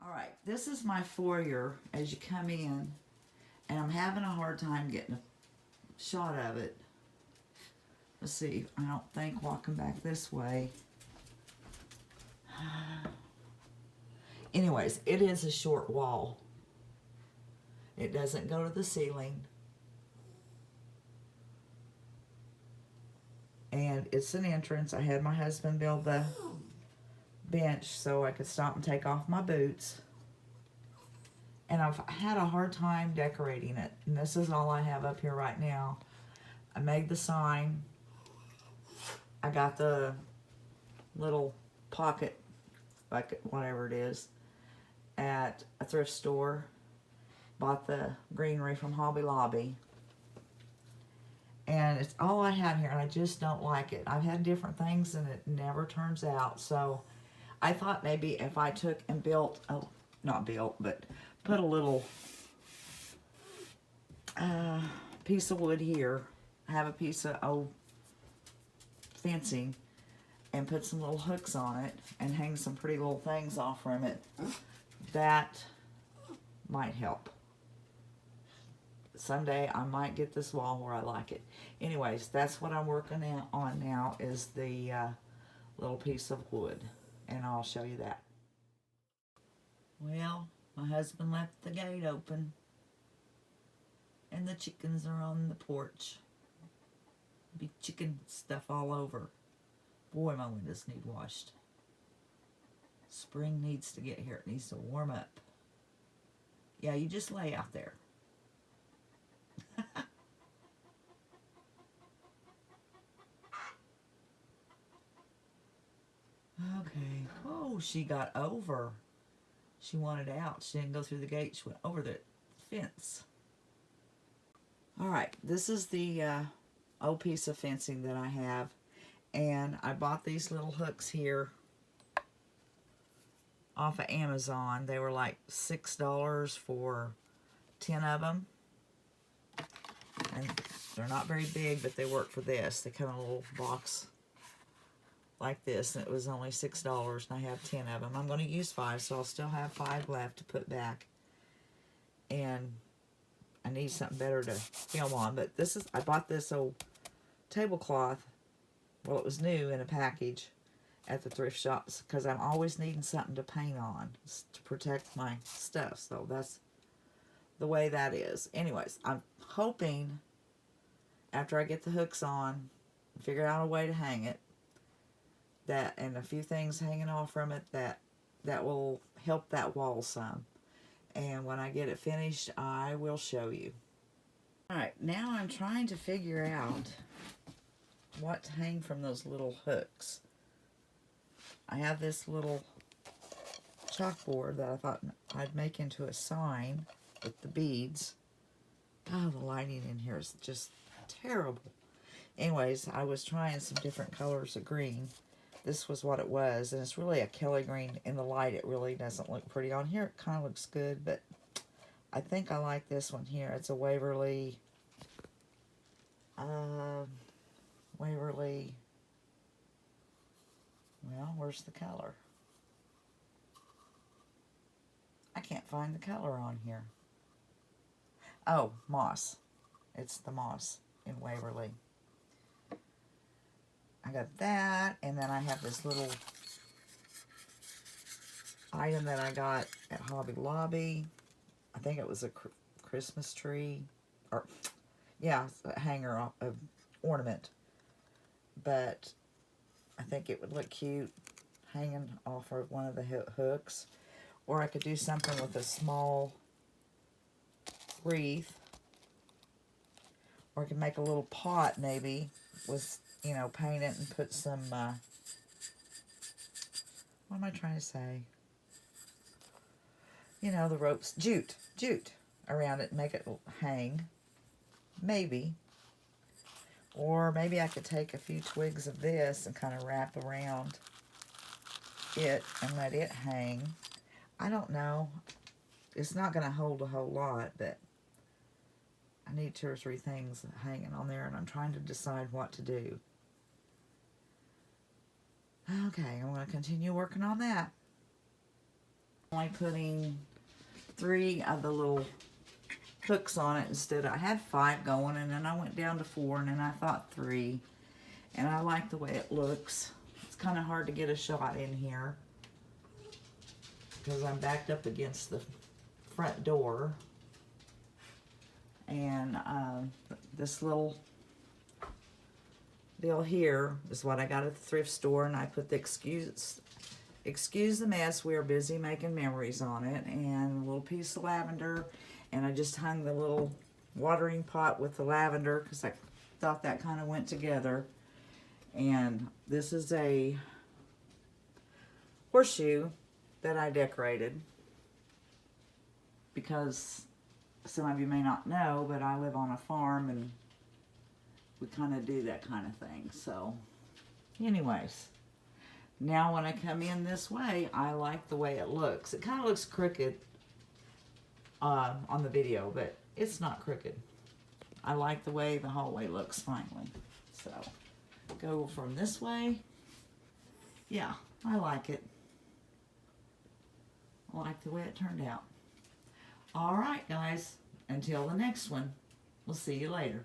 Alright, this is my foyer as you come in, and I'm having a hard time getting a shot of it. Let's see, I don't think walking back this way. Anyways, it is a short wall. It doesn't go to the ceiling. And it's an entrance. I had my husband build the bench so I could stop and take off my boots. And I've had a hard time decorating it. And this is all I have up here right now. I made the sign. I got the little pocket bucket, whatever it is, at a thrift store. Bought the greenery from Hobby Lobby. And it's all I have here, and I just don't like it. I've had different things, and it never turns out. So I thought maybe if I took and built, not built, but put a little piece of wood here, have a piece of old fencing, and put some little hooks on it, and hang some pretty little things off from it, that might help. Someday I might get this wall where I like it. Anyways, that's what I'm working on now, is the little piece of wood, and I'll show you that. Well, my husband left the gate open, and the chickens are on the porch. Be chicken stuff all over. Boy, my windows need washed. Spring needs to get here. It needs to warm up. Yeah, you just lay out there. Okay. Oh, she got over. She wanted out. She didn't go through the gate. She went over the fence. Alright, this is the old piece of fencing that I have. And I bought these little hooks here off of Amazon. They were like $6 for 10 of them. And they're not very big, but they work for this. They come in a little box like this, and it was only $6, and I have 10 of them. I'm going to use 5, so I'll still have 5 left to put back. And I need something better to film on, but this is, I bought this old tablecloth, well, it was new in a package at the thrift shops, because I'm always needing something to paint on to protect my stuff, so that's the way that is. Anyways, I'm hoping after I get the hooks on, figure out a way to hang it, that, and a few things hanging off from it, that will help that wall some. And when I get it finished, I will show you. Alright, now I'm trying to figure out what to hang from those little hooks. I have this little chalkboard that I thought I'd make into a sign with the beads. Oh, the lighting in here is just terrible. Anyways, I was trying some different colors of green. This was what it was, and it's really a Kelly green. In the light, it really doesn't look pretty. On here, it kind of looks good, but I think I like this one here. It's a Waverly, well, where's the color? I can't find the color on here. Oh, moss. It's the moss in Waverly. I got that, and then I have this little item that I got at Hobby Lobby. I think it was a Christmas tree, or yeah, a hanger of ornament. But I think it would look cute hanging off of one of the hooks. Or I could do something with a small wreath. Or I could make a little pot maybe with, you know, paint it and put some, what am I trying to say? You know, the ropes, jute around it and make it hang. Maybe. Or maybe I could take a few twigs of this and kind of wrap around it and let it hang. I don't know. It's not going to hold a whole lot, but I need 2 or 3 things hanging on there, and I'm trying to decide what to do. Okay, I'm going to continue working on that. Only putting 3 of the little hooks on it instead. I had 5 going, and then I went down to 4, and then I thought 3. And I like the way it looks. It's kind of hard to get a shot in here because I'm backed up against the front door. And this little deal here is what I got at the thrift store, and I put the excuse the mess, we are busy making memories on it, and a little piece of lavender, and I just hung the little watering pot with the lavender because I thought that kind of went together. And this is a horseshoe that I decorated because some of you may not know, but I live on a farm and we kind of do that kind of thing. So anyways, now when I come in this way, I like the way it looks. It kind of looks crooked on the video, but it's not crooked. I like the way the hallway looks finally. So go from this way. Yeah, I like it. I like the way it turned out. All right, guys, until the next one, we'll see you later.